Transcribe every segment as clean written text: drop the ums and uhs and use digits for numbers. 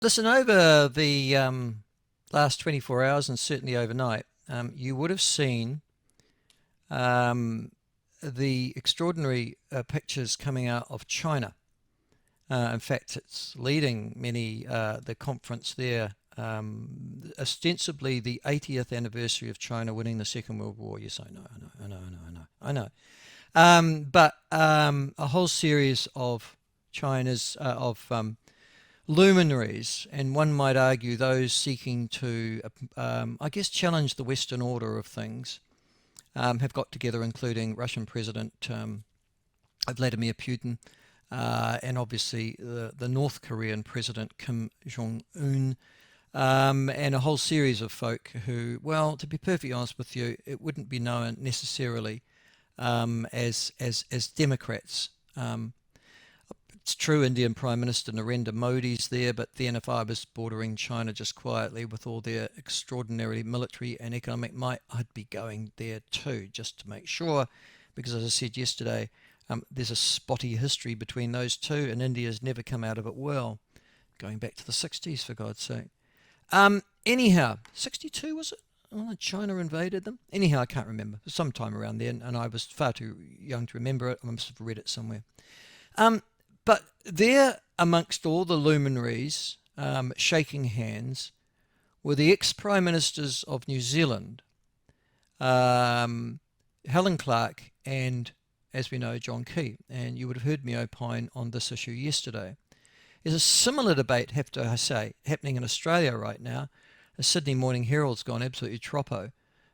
Listen, over the last 24 hours and certainly overnight, you would have seen um, the extraordinary pictures coming out of China. In fact, it's leading many the conference there, ostensibly the 80th anniversary of China winning the Second World War. Yes, I know, I know, I know, I know, I know. But a whole series of China's of luminaries, and one might argue those seeking to, I guess, challenge the Western order of things, have got together, including Russian President Vladimir Putin, and obviously the North Korean President Kim Jong-un, and a whole series of folk who, well, to be perfectly honest with you, it wouldn't be known necessarily as Democrats. It's true, Indian Prime Minister Narendra Modi's there, but then if I was bordering China just quietly with all their extraordinary military and economic might, I'd be going there too, just to make sure, because as I said yesterday, there's a spotty history between those two, and India's never come out of it well, going back to the 60s, for God's sake. Anyhow, 62 was it? Oh, China invaded them? Anyhow, I can't remember. Sometime around then, and I was far too young to remember it. I must have read it somewhere. But there, amongst all the luminaries shaking hands, were the ex-Prime Ministers of New Zealand, Helen Clark and, as we know, John Key. And you would have heard me opine on this issue yesterday. There's a similar debate, have to say, happening in Australia right now. The Sydney Morning Herald's gone absolutely troppo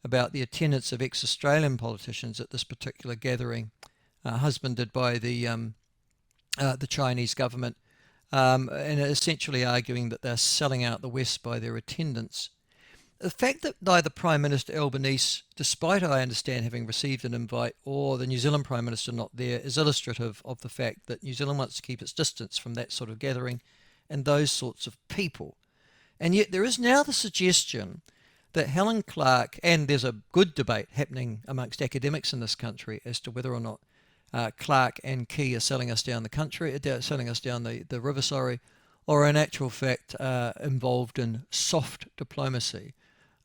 about the attendance of ex-Australian politicians at this particular gathering, husbanded by the Chinese government, and essentially arguing that they're selling out the West by their attendance. The fact that neither Prime Minister Albanese, despite I understand having received an invite, or the New Zealand Prime Minister not there, is illustrative of the fact that New Zealand wants to keep its distance from that sort of gathering and those sorts of people. And yet there is now the suggestion that Helen Clark, and there's a good debate happening amongst academics in this country as to whether or not Clark and Key are selling us down the country, selling us down the river, sorry, or in actual fact involved in soft diplomacy.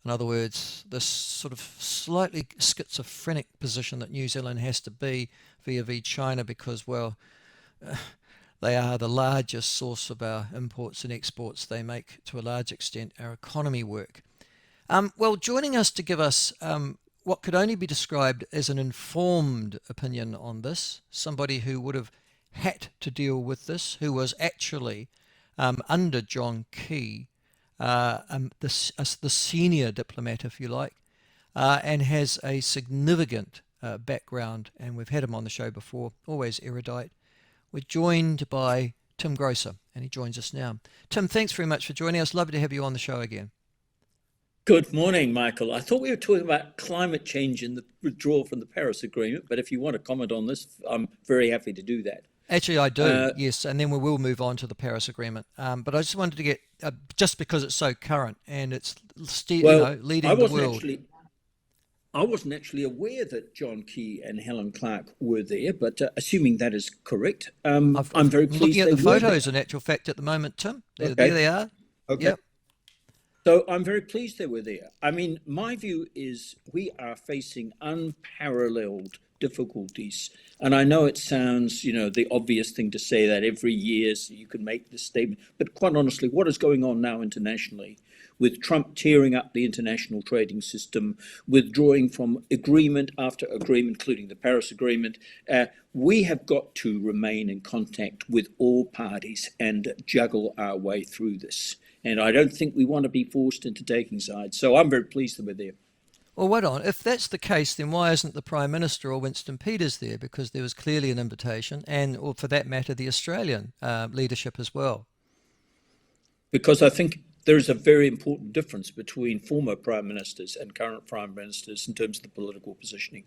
In other words, this sort of slightly schizophrenic position that New Zealand has to be vis-a-vis China because, well, they are the largest source of our imports and exports. They make, to a large extent, our economy work. Well, joining us to give us what could only be described as an informed opinion on this, somebody who would have had to deal with this, who was actually under John Key, the senior diplomat, if you like, and has a significant background, and we've had him on the show before, always erudite. We're joined by Tim Groser, and he joins us now. Tim, thanks very much for joining us. Lovely to have you on the show again. Good morning, Michael. I thought we were talking about climate change and the withdrawal from the Paris Agreement, but if you want to comment on this, I'm very happy to do that. Actually, I do, yes, and then we will move on to the Paris Agreement. But I just wanted to get, just because it's so current and it's leading the world. I wasn't actually aware that John Key and Helen Clark were there, but assuming that is correct, I'm very pleased. Looking at the photos, in actual fact, at the moment, Tim. There they are. Okay. Yep. So I'm very pleased they were there. I mean, my view is we are facing unparalleled difficulties. And I know it sounds, the obvious thing to say that every year so you can make this statement. But quite honestly, what is going on now internationally with Trump tearing up the international trading system, withdrawing from agreement after agreement, including the Paris Agreement, we have got to remain in contact with all parties and juggle our way through this. And I don't think we want to be forced into taking sides. So I'm very pleased that we're there. Well, wait on. If that's the case, then why isn't the Prime Minister or Winston Peters there? Because there was clearly an invitation, or for that matter, the Australian leadership as well. Because I think there is a very important difference between former Prime Ministers and current Prime Ministers in terms of the political positioning.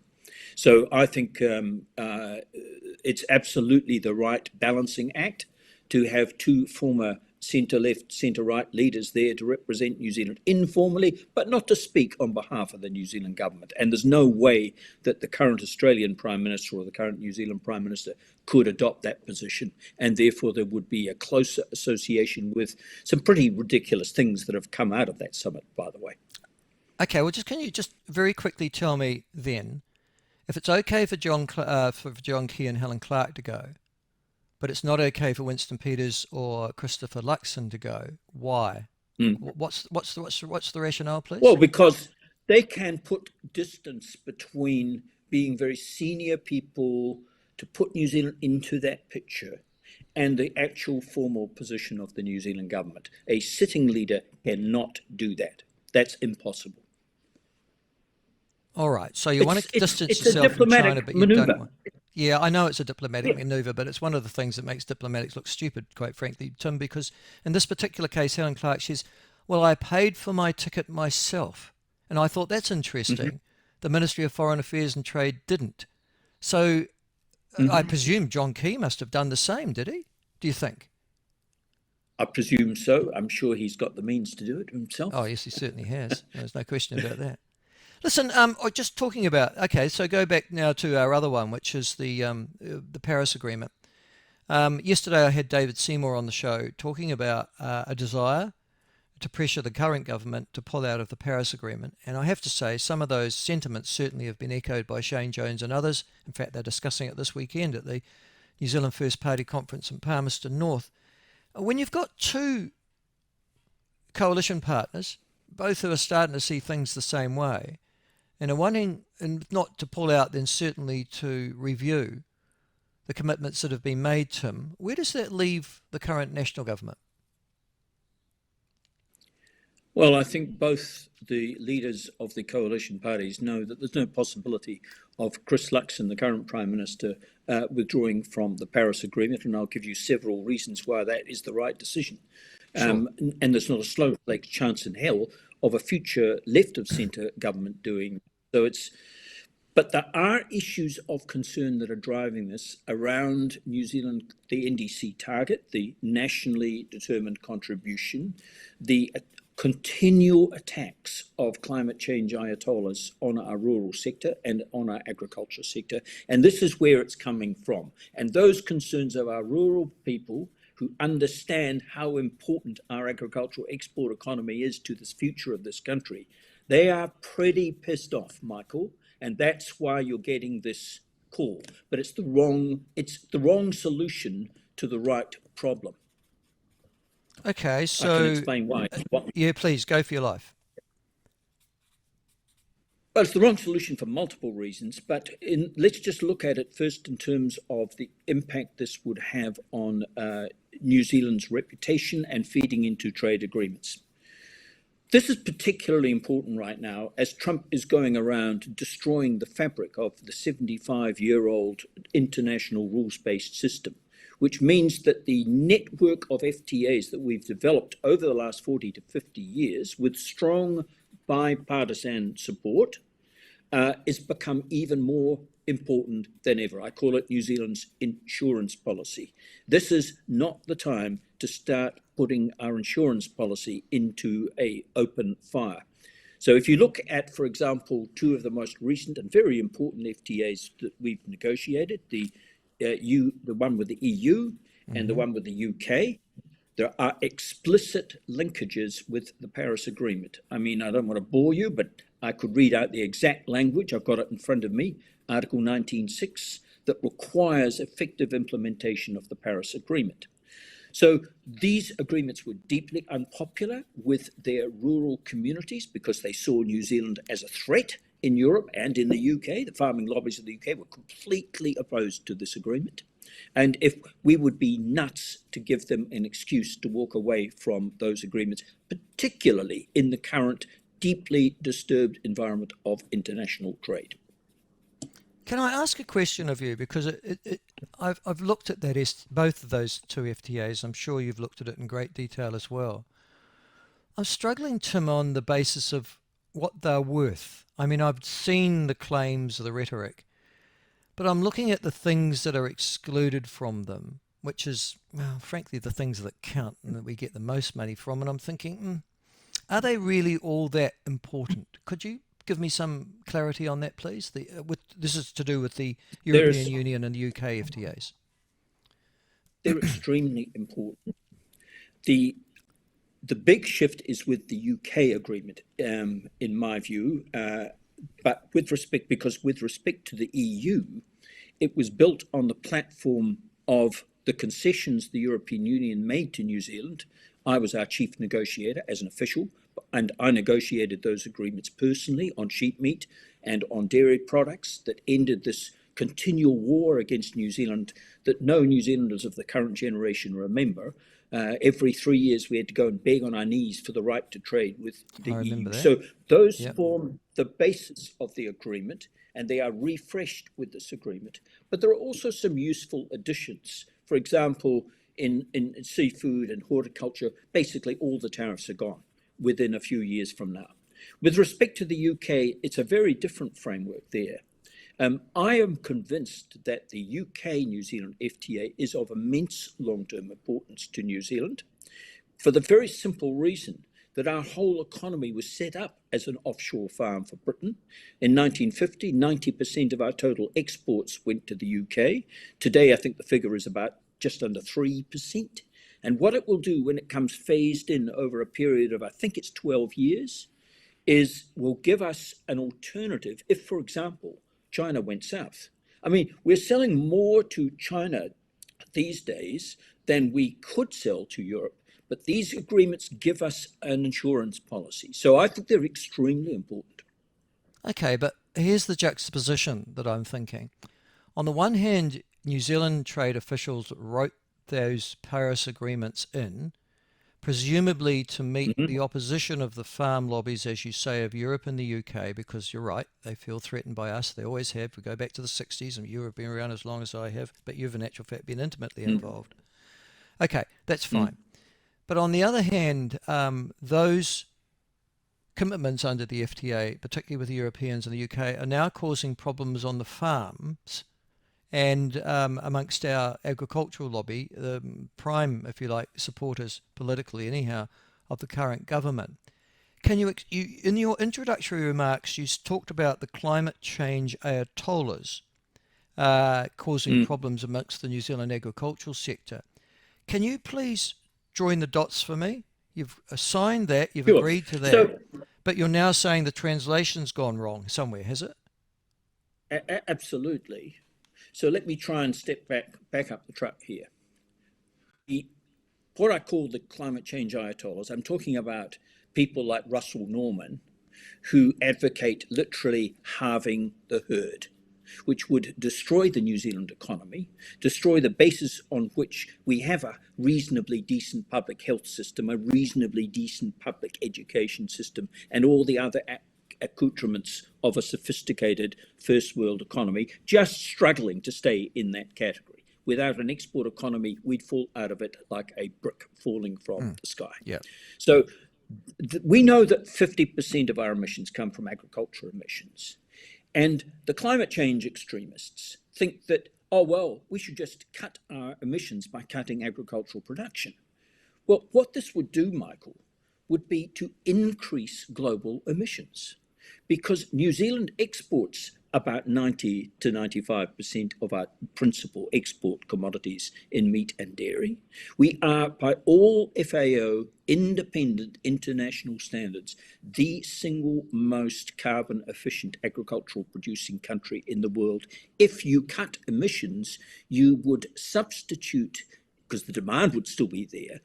So I think it's absolutely the right balancing act to have two former centre-left, centre-right leaders there to represent New Zealand informally, but not to speak on behalf of the New Zealand government. And there's no way that the current Australian Prime Minister or the current New Zealand Prime Minister could adopt that position. And therefore, there would be a closer association with some pretty ridiculous things that have come out of that summit, by the way. Okay, well, can you just very quickly tell me then, if it's okay for John Key and Helen Clark to go, but it's not okay for Winston Peters or Christopher Luxon to go, why? What's the rationale, please? Well, because they can put distance between being very senior people to put New Zealand into that picture and the actual formal position of the New Zealand government. A sitting leader cannot do that. That's impossible. All right, so you want to distance yourself from China, but you don't want. Yeah, I know it's a diplomatic maneuver, but it's one of the things that makes diplomatics look stupid, quite frankly, Tim, because in this particular case, Helen Clark says, well, I paid for my ticket myself. And I thought that's interesting. The Ministry of Foreign Affairs and Trade didn't. So I presume John Key must have done the same, did he? Do you think? I presume so. I'm sure he's got the means to do it himself. Oh, yes, he certainly has. There's no question about that. Listen, just talking about, okay, so go back now to our other one, which is the Paris Agreement. Yesterday I had David Seymour on the show talking about a desire to pressure the current government to pull out of the Paris Agreement. And I have to say, some of those sentiments certainly have been echoed by Shane Jones and others. In fact, they're discussing it this weekend at the New Zealand First Party Conference in Palmerston North. When you've got two coalition partners, both who are starting to see things the same way, and are wanting, and not to pull out, then certainly to review the commitments that have been made, Tim, where does that leave the current national government? Well, I think both the leaders of the coalition parties know that there's no possibility of Chris Luxon, the current Prime Minister, withdrawing from the Paris Agreement, and I'll give you several reasons why that is the right decision. Sure. And there's not a snowflake's chance in hell of a future left-of-centre government doing so. But there are issues of concern that are driving this around New Zealand, the NDC target, the nationally determined contribution, the continual attacks of climate change ayatollahs on our rural sector and on our agriculture sector. And this is where it's coming from. And those concerns of our rural people who understand how important our agricultural export economy is to the future of this country, they are pretty pissed off, Michael. And that's why you're getting this call. But it's the wrong solution to the right problem. Okay, so I can explain why. Yeah, please go for your life. Well, it's the wrong solution for multiple reasons, but let's just look at it first in terms of the impact this would have on New Zealand's reputation and feeding into trade agreements. This is particularly important right now as Trump is going around destroying the fabric of the 75-year-old international rules-based system, which means that the network of FTAs that we've developed over the last 40 to 50 years with strong bipartisan support has become even more important than ever. I call it New Zealand's insurance policy. This is not the time to start putting our insurance policy into an open fire. So if you look at, for example, two of the most recent and very important FTAs that we've negotiated, the one with the EU and the one with the UK, there are explicit linkages with the Paris Agreement. I mean, I don't want to bore you, but I could read out the exact language. I've got it in front of me, Article 19.6, that requires effective implementation of the Paris Agreement. So these agreements were deeply unpopular with their rural communities because they saw New Zealand as a threat in Europe and in the UK. The farming lobbies of the UK were completely opposed to this agreement. And if we would be nuts to give them an excuse to walk away from those agreements, particularly in the current deeply disturbed environment of international trade. Can I ask a question of you? Because I've looked at that, both of those two FTAs. I'm sure you've looked at it in great detail as well. I'm struggling, Tim, on the basis of what they're worth. I mean, I've seen the claims, the rhetoric, but I'm looking at the things that are excluded from them. which is, well, frankly, the things that count and that we get the most money from. And I'm thinking, are they really all that important? Could you give me some clarity on that, please? This is to do with the European There's, Union and the UK FTAs. they're extremely important. The the big shift is with the UK agreement, in my view, but because with respect to the EU, it was built on the platform of the concessions the European Union made to New Zealand. I was our chief negotiator as an official, and I negotiated those agreements personally on sheep meat and on dairy products that ended this continual war against New Zealand that no New Zealanders of the current generation remember. Every 3 years, we had to go and beg on our knees for the right to trade with the I remember EU. that. So those Yep. form the basis of the agreement, and they are refreshed with this agreement. But there are also some useful additions. For example, in seafood and horticulture, basically all the tariffs are gone within a few years from now. With respect to the UK, it's a very different framework there. I am convinced that the UK New Zealand FTA is of immense long term importance to New Zealand for the very simple reason that our whole economy was set up as an offshore farm for Britain. In 1950, 90% of our total exports went to the UK. Today, I think the figure is about just under 3%. And what it will do when it comes phased in over a period of, I think it's 12 years, is will give us an alternative if, for example, China went south. I mean, we're selling more to China these days than we could sell to Europe, but these agreements give us an insurance policy. So I think they're extremely important. Okay, but here's the juxtaposition that I'm thinking. On the one hand, New Zealand trade officials wrote those Paris agreements in, presumably to meet Mm-hmm. the opposition of the farm lobbies, as you say, of Europe and the UK, because you're right, they feel threatened by us. They always have. We go back to the 60s, and you have been around as long as I have, but you've in actual fact been intimately involved. Okay, that's fine. But on the other hand, those commitments under the FTA, particularly with the Europeans and the UK, are now causing problems on the farms and amongst our agricultural lobby, the prime, if you like, supporters politically anyhow of the current government. Can you in your introductory remarks, you talked about the climate change ayatollahs causing problems amongst the New Zealand agricultural sector. Can you please join the dots for me? You've signed that, you've Sure. agreed to that, So but you're now saying the translation's gone wrong somewhere, has it? absolutely. So let me try and step back up the truck here. What I call the climate change ayatollahs, I'm talking about people like Russell Norman, who advocate literally halving the herd, which would destroy the New Zealand economy, destroy the basis on which we have a reasonably decent public health system, a reasonably decent public education system, and all the other accoutrements of a sophisticated first world economy, just struggling to stay in that category. Without an export economy, we'd fall out of it like a brick falling from the sky. Yeah. So we know that 50% of our emissions come from agriculture emissions. And the climate change extremists think that, oh, well, we should just cut our emissions by cutting agricultural production. Well, what this would do, Michael, would be to increase global emissions because New Zealand exports about 90 to 95% of our principal export commodities in meat and dairy. We are, by all FAO independent international standards, the single most carbon efficient agricultural producing country in the world. If you cut emissions, you would substitute, because the demand would still be there,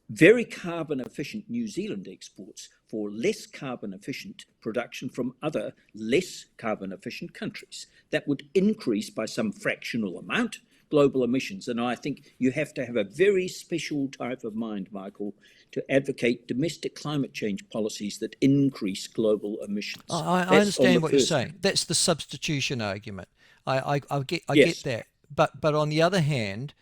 very carbon efficient New Zealand exports for less carbon efficient production from other less carbon efficient countries. That would increase by some fractional amount global emissions. And I think you have to have a very special type of mind, Michael, to advocate domestic climate change policies that increase global emissions. I understand what you're saying. That's the substitution argument. I get Yes. that. But on the other hand,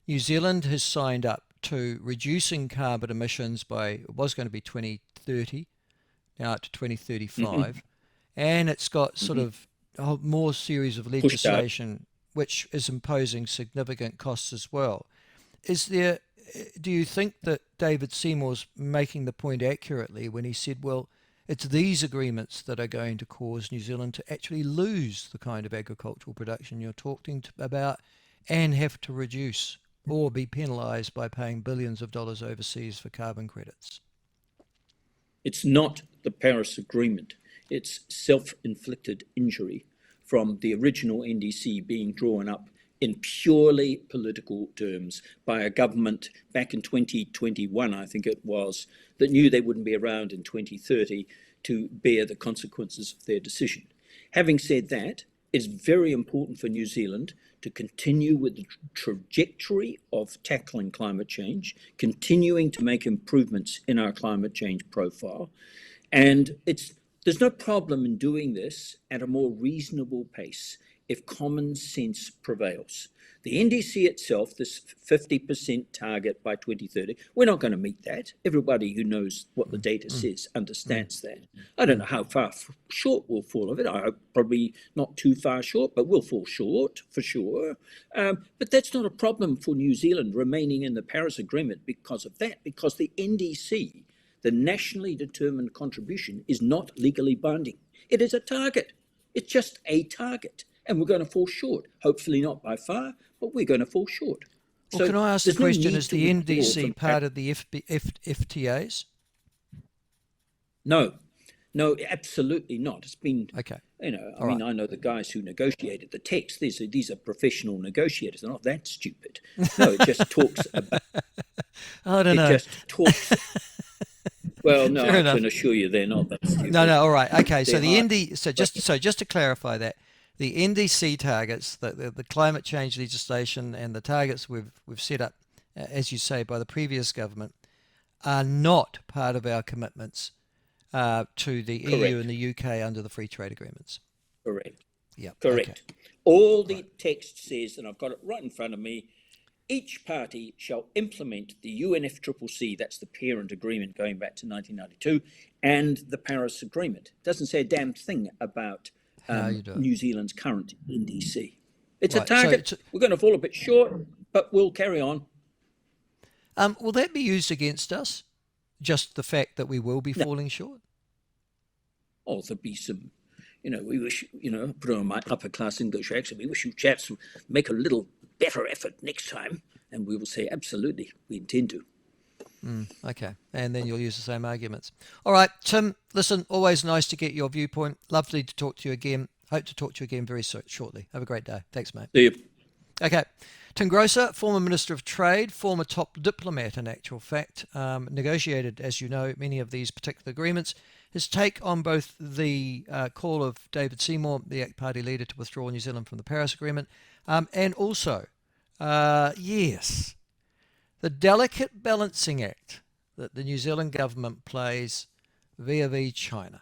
New Zealand has signed up to reducing carbon emissions by, it was going to be 2030, now up to 2035. And it's got sort of a more series of Pushed out. legislation which is imposing significant costs as well. is there, do you think that David Seymour's making the point accurately when he said, well, it's these agreements that are going to cause New Zealand to actually lose the kind of agricultural production you're talking about and have to reduce or be penalised by paying billions of dollars overseas for carbon credits? It's not the Paris Agreement. It's self-inflicted injury from the original NDC being drawn up in purely political terms by a government back in 2021, I think it was, that knew they wouldn't be around in 2030 to bear the consequences of their decision. Having said that, it's very important for New Zealand to continue with the trajectory of tackling climate change, continuing to make improvements in our climate change profile. And there's no problem in doing this at a more reasonable pace if common sense prevails. The NDC itself, this 50% target by 2030, we're not going to meet that. Everybody who knows what the data says understands that. I don't know how far short we'll fall of it. I hope probably not too far short, but we'll fall short for sure. But that's not a problem for New Zealand remaining in the Paris Agreement because of that, because the NDC, the nationally determined contribution, is not legally binding. It is a target. It's just a target. And we're going to fall short. Hopefully not by far, but we're going to fall short. Well, So can I ask the there's no question, need is to the withdraw NDC from part of the FTAs? No, no, absolutely not. It's been, Okay. I mean, I know the guys who negotiated the text. These are professional negotiators. They're not that stupid. No, it just talks about, I don't it know. just talks, well, no, Fair I enough. can assure you they're not that stupid. No, all right. Okay, so They're just to clarify that, the NDC targets, the climate change legislation and the targets we've set up, as you say, by the previous government, are not part of our commitments to the EU correct, and the UK under the free trade agreements. correct, Yeah. correct. Okay. All the Right. text says, and I've got it right in front of me, each party shall implement the UNFCCC, that's the parent agreement going back to 1992, and the Paris Agreement. It doesn't say a damn thing about How you do it. New Zealand's current NDC. It's a Right. So, target. We're going to fall a bit short, but we'll carry on. will that be used against us? Just the fact that we will be No, falling short? oh, there'll be some, we wish, put on my upper class English accent, we wish you chaps would make a little better effort next time. And we will say, absolutely, we intend to. Okay, and then you'll use the same arguments. All right, Tim, listen, always nice to get your viewpoint. Lovely to talk to you again. Hope to talk to you again very shortly. Have a great day. Thanks, mate. See you. Okay, Tim Groser, former Minister of Trade, former top diplomat in actual fact, negotiated, as you know, many of these particular agreements. His take on both the call of David Seymour, the ACT Party leader, to withdraw New Zealand from the Paris Agreement, and also, yes, the delicate balancing act that the New Zealand government plays vis-a-vis China.